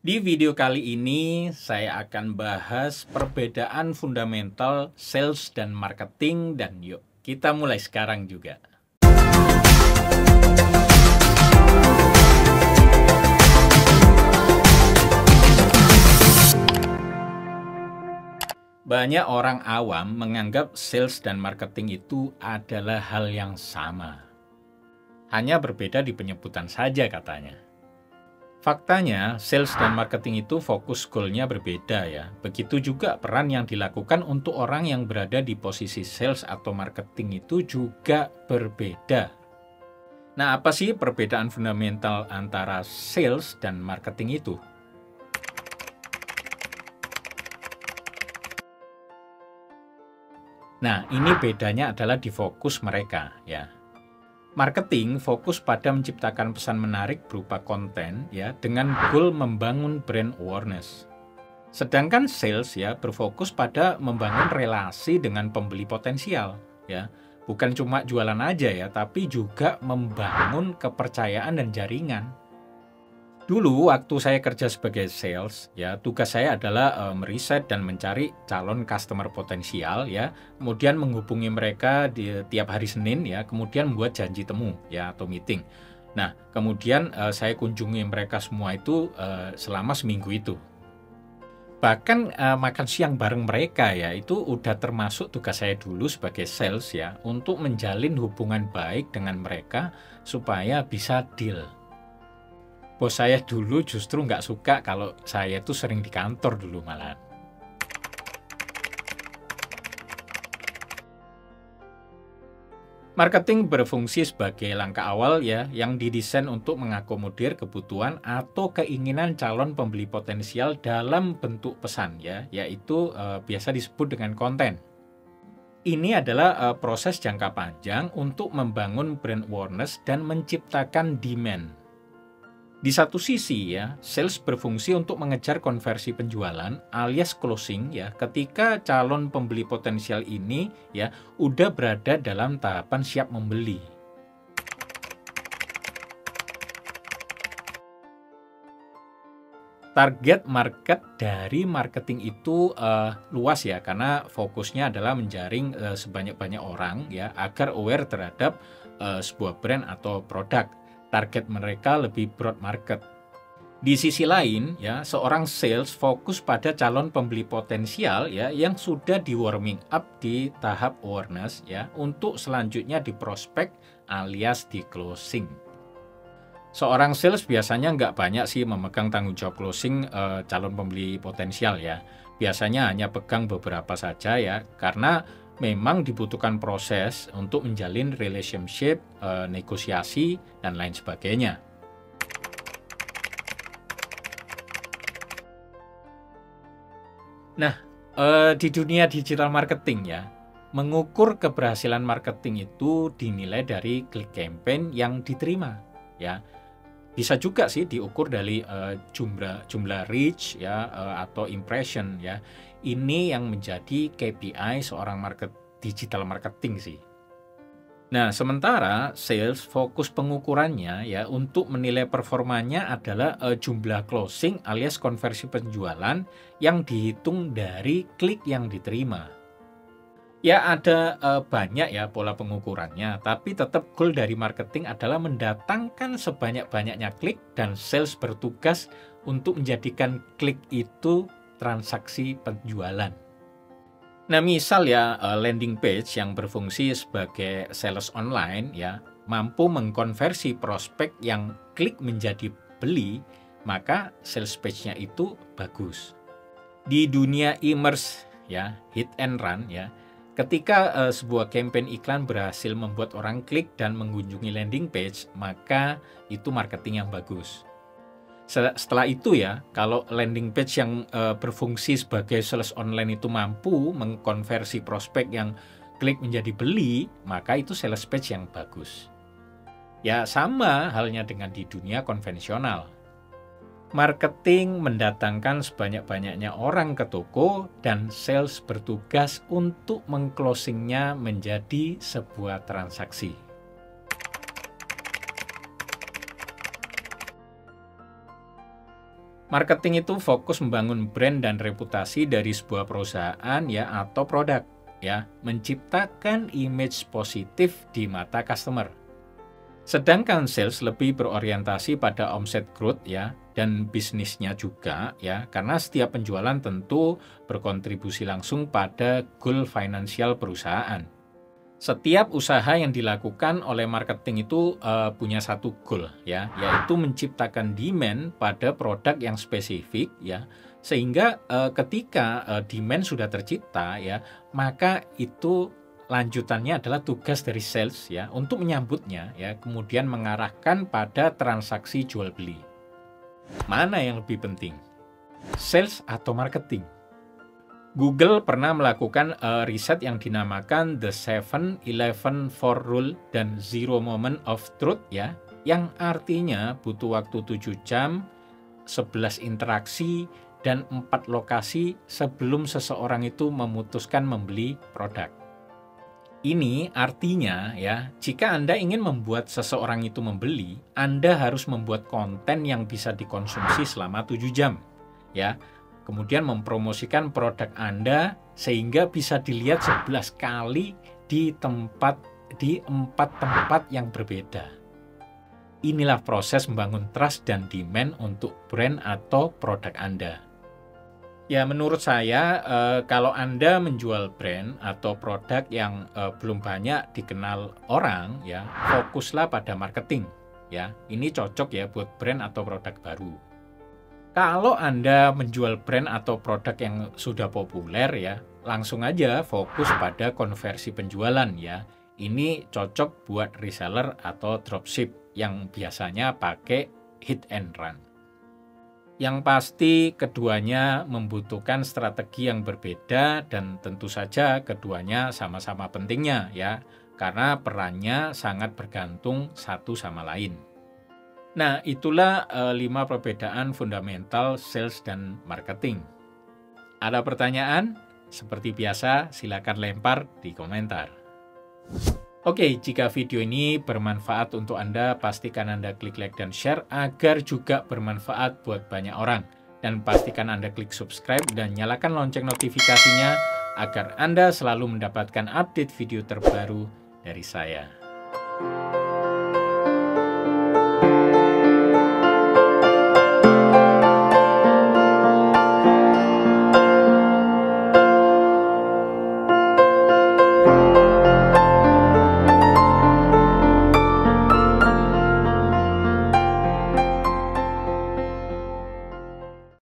Di video kali ini saya akan bahas perbedaan fundamental sales dan marketing, dan yuk kita mulai sekarang juga. Banyak orang awam menganggap sales dan marketing itu adalah hal yang sama. Hanya berbeda di penyebutan saja katanya. Faktanya, sales dan marketing itu fokus goalnya berbeda ya. Begitu juga peran yang dilakukan untuk orang yang berada di posisi sales atau marketing itu juga berbeda. Nah, apa sih perbedaan fundamental antara sales dan marketing itu? Nah, ini bedanya adalah di fokus mereka ya. Marketing fokus pada menciptakan pesan menarik berupa konten ya dengan goal membangun brand awareness. Sedangkan sales ya berfokus pada membangun relasi dengan pembeli potensial ya. Bukan cuma jualan aja ya, tapi juga membangun kepercayaan dan jaringan. Dulu waktu saya kerja sebagai sales ya, tugas saya adalah meriset dan mencari calon customer potensial ya, kemudian menghubungi mereka di tiap hari Senin ya, kemudian membuat janji temu ya atau meeting. Nah, kemudian saya kunjungi mereka semua itu selama seminggu itu. Bahkan makan siang bareng mereka ya, itu udah termasuk tugas saya dulu sebagai sales ya, untuk menjalin hubungan baik dengan mereka supaya bisa deal. Bos saya dulu justru nggak suka kalau saya tuh sering di kantor dulu malah. Marketing berfungsi sebagai langkah awal ya, yang didesain untuk mengakomodir kebutuhan atau keinginan calon pembeli potensial dalam bentuk pesan ya, yaitu biasa disebut dengan konten. Ini adalah proses jangka panjang untuk membangun brand awareness dan menciptakan demand. Di satu sisi ya, sales berfungsi untuk mengejar konversi penjualan alias closing ya, ketika calon pembeli potensial ini ya udah berada dalam tahapan siap membeli. Target market dari marketing itu luas ya, karena fokusnya adalah menjaring sebanyak-banyak orang ya agar aware terhadap sebuah brand atau produk. Target mereka lebih broad market. Di sisi lain, ya, seorang sales fokus pada calon pembeli potensial ya yang sudah di warming up di tahap awareness ya untuk selanjutnya di prospek alias di closing. Seorang sales biasanya nggak banyak sih memegang tanggung jawab closing calon pembeli potensial ya. Biasanya hanya pegang beberapa saja ya, karena memang dibutuhkan proses untuk menjalin relationship, negosiasi, dan lain sebagainya. Nah, di dunia digital marketing ya, mengukur keberhasilan marketing itu dinilai dari klik campaign yang diterima ya. Bisa juga sih diukur dari jumlah reach ya atau impression ya. Ini yang menjadi KPI seorang digital marketing sih. Nah, sementara sales fokus pengukurannya ya untuk menilai performanya adalah jumlah closing alias konversi penjualan yang dihitung dari klik yang diterima. Ya ada banyak ya pola pengukurannya, tapi tetap goal dari marketing adalah mendatangkan sebanyak-banyaknya klik dan sales bertugas untuk menjadikan klik itu transaksi penjualan. Nah, misal ya landing page yang berfungsi sebagai sales online ya mampu mengkonversi prospek yang klik menjadi beli, maka sales page-nya itu bagus. Di dunia e-commerce ya, hit and run ya, ketika sebuah campaign iklan berhasil membuat orang klik dan mengunjungi landing page, maka itu marketing yang bagus. Setelah itu ya, kalau landing page yang berfungsi sebagai sales online itu mampu mengkonversi prospek yang klik menjadi beli, maka itu sales page yang bagus. Ya sama halnya dengan di dunia konvensional. Marketing mendatangkan sebanyak-banyaknya orang ke toko dan sales bertugas untuk mengclosingnya menjadi sebuah transaksi. Marketing itu fokus membangun brand dan reputasi dari sebuah perusahaan ya atau produk ya, menciptakan image positif di mata customer. Sedangkan sales lebih berorientasi pada omset growth ya dan bisnisnya juga ya, karena setiap penjualan tentu berkontribusi langsung pada goal finansial perusahaan. Setiap usaha yang dilakukan oleh marketing itu punya satu goal ya, yaitu menciptakan demand pada produk yang spesifik ya, sehingga ketika demand sudah tercipta ya, maka itu lanjutannya adalah tugas dari sales ya untuk menyambutnya ya, kemudian mengarahkan pada transaksi jual beli. Mana yang lebih penting? Sales atau marketing? Google pernah melakukan riset yang dinamakan The 7-11-4 Rule dan Zero Moment of Truth ya, yang artinya butuh waktu 7 jam, 11 interaksi, dan 4 lokasi sebelum seseorang itu memutuskan membeli produk. Ini artinya ya, jika Anda ingin membuat seseorang itu membeli, Anda harus membuat konten yang bisa dikonsumsi selama 7 jam ya. Kemudian mempromosikan produk Anda sehingga bisa dilihat 11 kali di 4 tempat yang berbeda. Inilah proses membangun trust dan demand untuk brand atau produk Anda. Ya, menurut saya kalau Anda menjual brand atau produk yang belum banyak dikenal orang ya, fokuslah pada marketing ya. Ini cocok ya buat brand atau produk baru. Kalau Anda menjual brand atau produk yang sudah populer ya, langsung aja fokus pada konversi penjualan ya. Ini cocok buat reseller atau dropship yang biasanya pakai hit and run. Yang pasti keduanya membutuhkan strategi yang berbeda dan tentu saja keduanya sama-sama pentingnya ya, karena perannya sangat bergantung satu sama lain. Nah, itulah 5 perbedaan fundamental sales dan marketing. Ada pertanyaan? Seperti biasa, silakan lempar di komentar. Oke, jika video ini bermanfaat untuk Anda, pastikan Anda klik like dan share agar juga bermanfaat buat banyak orang. Dan pastikan Anda klik subscribe dan nyalakan lonceng notifikasinya agar Anda selalu mendapatkan update video terbaru dari saya.